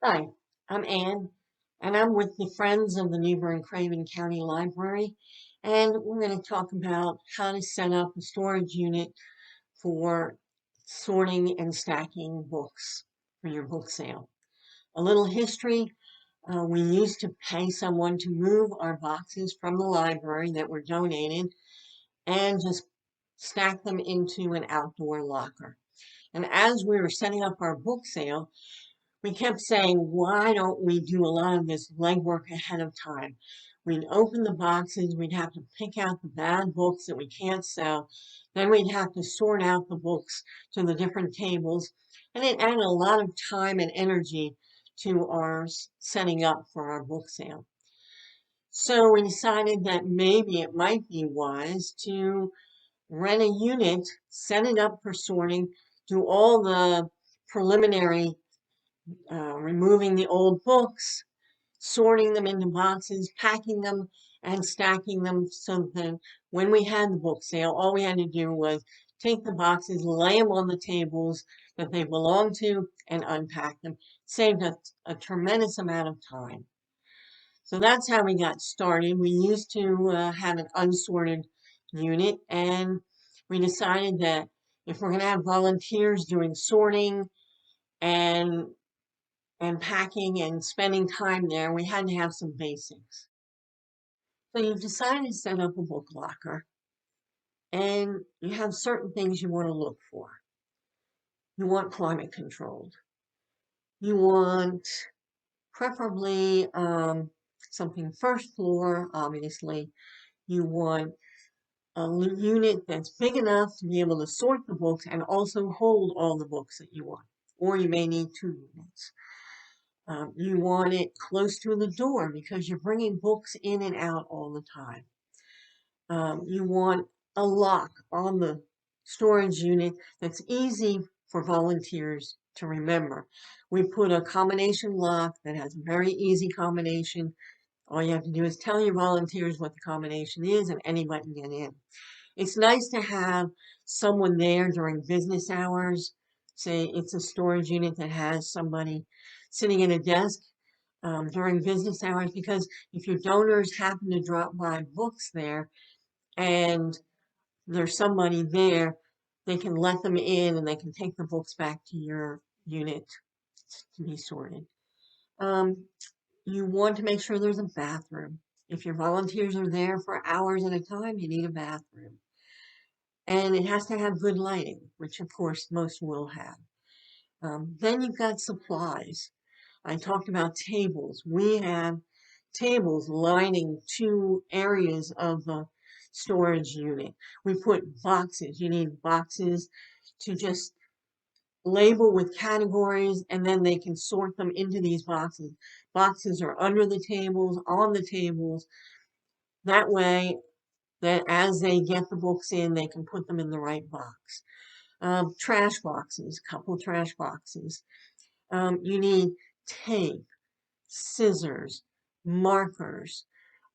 Hi, I'm Ann, and I'm with the Friends of the New Bern-Craven County Library, and we're going to talk about how to set up a storage unit for sorting and stacking books for your book sale. A little history, we used to pay someone to move our boxes from the library that were donated and just stack them into an outdoor locker. And as we were setting up our book sale, we kept saying, why don't we do a lot of this legwork ahead of time? We'd open the boxes, we'd have to pick out the bad books that we can't sell, then we'd have to sort out the books to the different tables, and it added a lot of time and energy to our setting up for our book sale. So we decided that maybe it might be wise to rent a unit, set it up for sorting, do all the preliminary removing the old books, sorting them into boxes, packing them, and stacking them so that when we had the book sale, all we had to do was take the boxes, lay them on the tables that they belong to, and unpack them. Saved us a tremendous amount of time. So that's how we got started. We used to have an unsorted unit, and we decided that if we're going to have volunteers doing sorting and packing and spending time there, we had to have some basics. So you've decided to set up a book locker, and you have certain things you want to look for. You want climate controlled. You want preferably something first floor, obviously. You want a unit that's big enough to be able to sort the books and also hold all the books that you want. Or you may need 2 units. You want it close to the door because you're bringing books in and out all the time. You want a lock on the storage unit that's easy for volunteers to remember. We put a combination lock that has a very easy combination. All you have to do is tell your volunteers what the combination is and anybody can get in. It's nice to have someone there during business hours. Say it's a storage unit that has somebody sitting at a desk during business hours, because if your donors happen to drop by books there and there's somebody there, they can let them in and they can take the books back to your unit to be sorted. You want to make sure there's a bathroom. If your volunteers are there for hours at a time, you need a bathroom. And it has to have good lighting, which of course most will have. Then you've got supplies. I talked about tables. We have tables lining 2 areas of the storage unit. We put boxes. You need boxes to just label with categories, and then they can sort them into these boxes. Boxes are under the tables, on the tables. That way, that as they get the books in, they can put them in the right box. Trash boxes, couple trash boxes. You need tape, scissors, markers.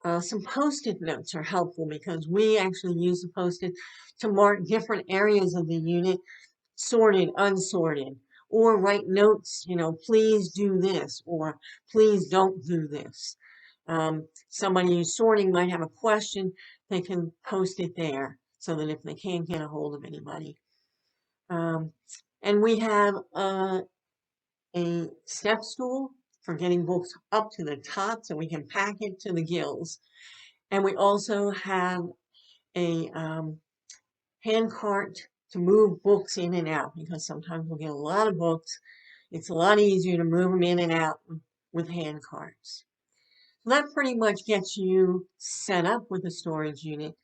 Some Post-it notes are helpful because we actually use the Post-it to mark different areas of the unit, sorted, unsorted, or write notes, please do this, or please don't do this. Somebody who's sorting might have a question, they can post it there so that if they can't get a hold of anybody. And we have a step stool for getting books up to the top so we can pack it to the gills. And we also have a hand cart to move books in and out, because sometimes we'll get a lot of books. It's a lot easier to move them in and out with hand carts. So that pretty much gets you set up with a storage unit.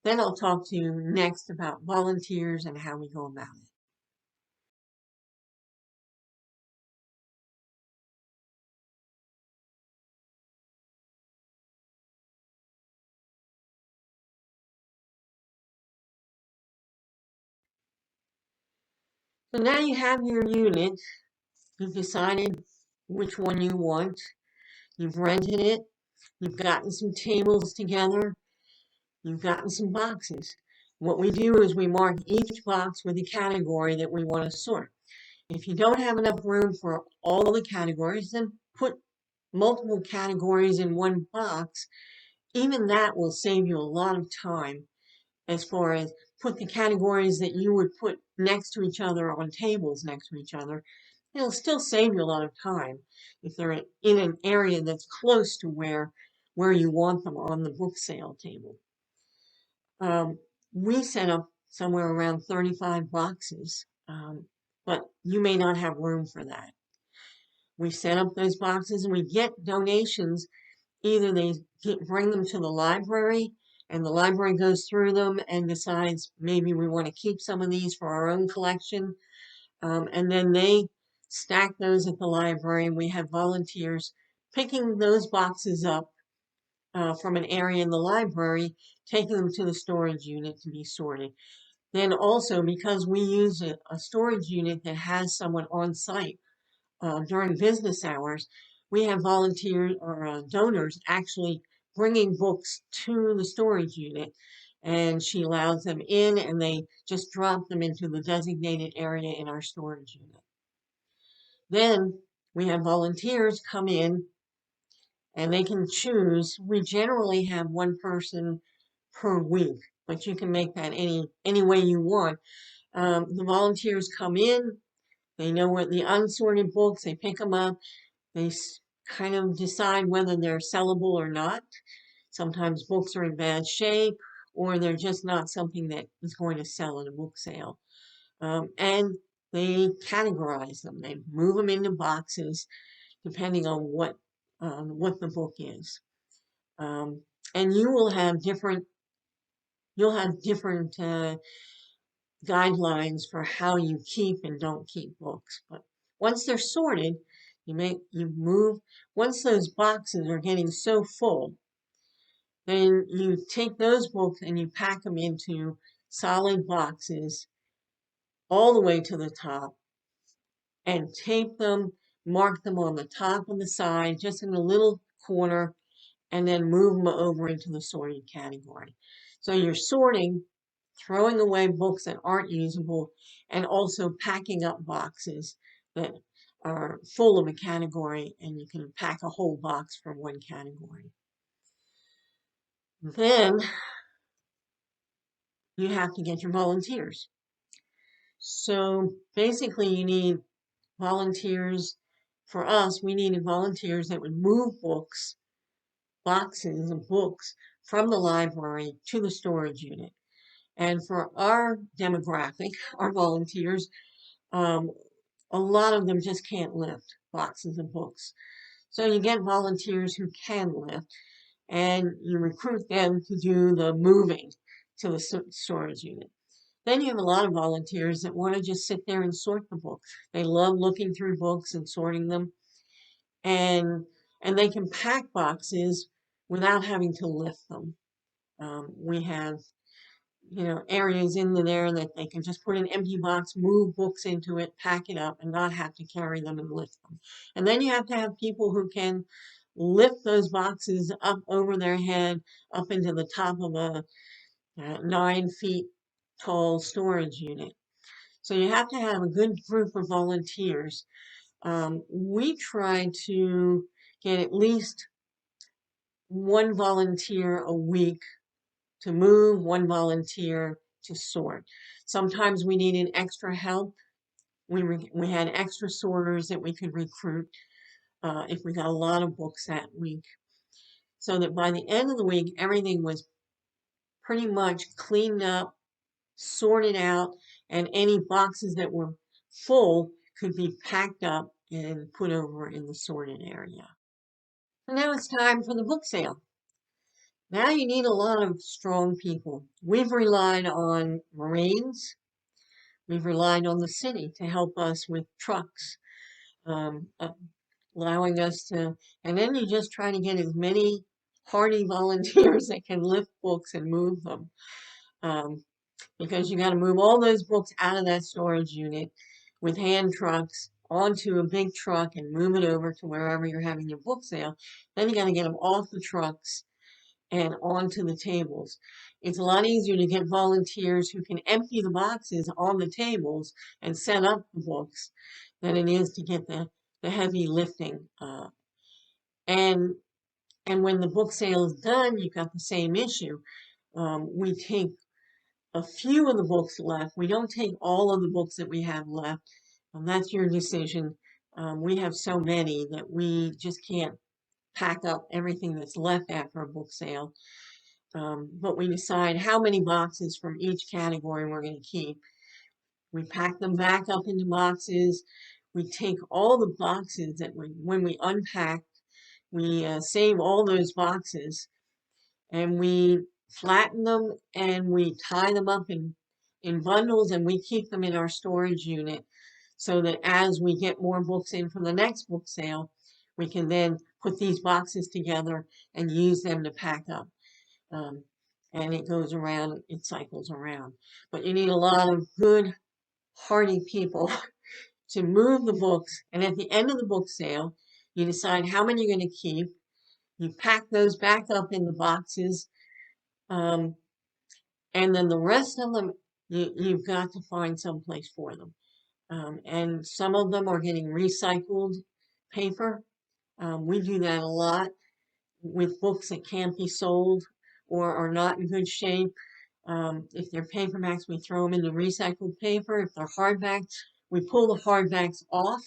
Then I'll talk to you next about volunteers and how we go about it. So now you have your unit. You've decided which one you want. You've rented it. You've gotten some tables together. You've gotten some boxes. What we do is we mark each box with a category that we want to sort. If you don't have enough room for all the categories, then put multiple categories in one box. Even that will save you a lot of time, as far as put the categories that you would put next to each other on tables next to each other. It'll still save you a lot of time if they're in an area that's close to where you want them on the book sale table. We set up somewhere around 35 boxes, but you may not have room for that. We set up those boxes and we get donations. Either they bring them to the library and the library goes through them and decides maybe we want to keep some of these for our own collection. And then they stack those at the library, and we have volunteers picking those boxes up from an area in the library, taking them to the storage unit to be sorted. Then also, because we use a storage unit that has someone on site during business hours, we have volunteers or donors actually bringing books to the storage unit, and she allows them in and they just drop them into the designated area in our storage unit. Then we have volunteers come in and they can choose. We generally have one person per week, but you can make that any way you want. The volunteers come in, they know what the unsorted books, they pick them up, they kind of decide whether they're sellable or not. Sometimes books are in bad shape, or they're just not something that is going to sell at a book sale. And they categorize them. They move them into boxes depending on what the book is. And you'll have different guidelines for how you keep and don't keep books. But once they're sorted, you move. Once those boxes are getting so full, then you take those books and you pack them into solid boxes all the way to the top and tape them, mark them on the top and the side, just in a little corner, and then move them over into the sorted category. So you're sorting, throwing away books that aren't usable, and also packing up boxes that are full of a category, and you can pack a whole box from one category. Then you have to get your volunteers. So basically you need volunteers. For us, we needed volunteers that would move boxes of books from the library to the storage unit. And for our demographic, our volunteers, a lot of them just can't lift boxes of books. So you get volunteers who can lift, and you recruit them to do the moving to the storage unit. Then you have a lot of volunteers that want to just sit there and sort the books. They love looking through books and sorting them, and they can pack boxes without having to lift them. We have areas in there that they can just put an empty box, move books into it, pack it up, and not have to carry them and lift them. And then you have to have people who can lift those boxes up over their head, up into the top of a 9 feet tall storage unit. So you have to have a good group of volunteers. We try to get at least one volunteer a week to move, one volunteer to sort. Sometimes we needed extra help. We had extra sorters that we could recruit if we got a lot of books that week. So that by the end of the week, everything was pretty much cleaned up, sorted out, and any boxes that were full could be packed up and put over in the sorted area. So now it's time for the book sale. Now you need a lot of strong people. We've relied on Marines. We've relied on the city to help us with trucks, allowing us to, and then you just try to get as many hardy volunteers that can lift books and move them. Because you got to move all those books out of that storage unit with hand trucks onto a big truck and move it over to wherever you're having your book sale. Then you got to get them off the trucks and onto the tables. It's a lot easier to get volunteers who can empty the boxes on the tables and set up the books than it is to get the heavy lifting. And and when the book sale is done, you've got the same issue. We take a few of the books left. We don't take all of the books that we have left. That's your decision. We have so many that we just can't pack up everything that's left after a book sale. But we decide how many boxes from each category we're going to keep. We pack them back up into boxes. We take all the boxes that when we unpack, we save all those boxes and we flatten them and we tie them up in bundles and we keep them in our storage unit so that as we get more books in from the next book sale, we can then put these boxes together and use them to pack up. And it goes around, it cycles around. But you need a lot of good, hardy people to move the books. And at the end of the book sale, you decide how many you're going to keep. You pack those back up in the boxes. And then the rest of them, you've got to find some place for them. And some of them are getting recycled paper. We do that a lot with books that can't be sold or are not in good shape. If they're paperbacks, we throw them into recycled paper. If they're hardbacks, we pull the hardbacks off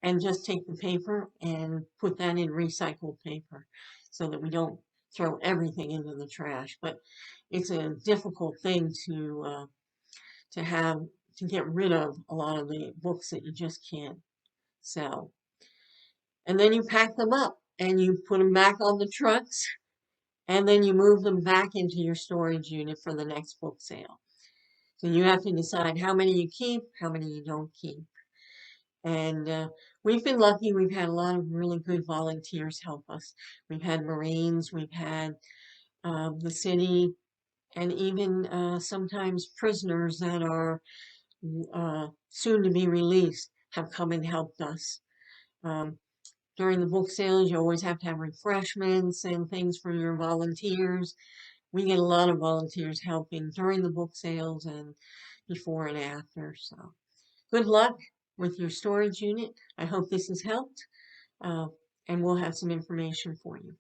and just take the paper and put that in recycled paper so that we don't throw everything into the trash. But it's a difficult thing to have to get rid of a lot of the books that you just can't sell. And then you pack them up and you put them back on the trucks and then you move them back into your storage unit for the next book sale. So you have to decide how many you keep, how many you don't keep. And we've been lucky. We've had a lot of really good volunteers help us. We've had Marines, we've had the city, and even sometimes prisoners that are soon to be released have come and helped us. Um, During the book sales, you always have to have refreshments and things for your volunteers. We get a lot of volunteers helping during the book sales and before and after. So good luck with your storage unit. I hope this has helped, uh, and we'll have some information for you.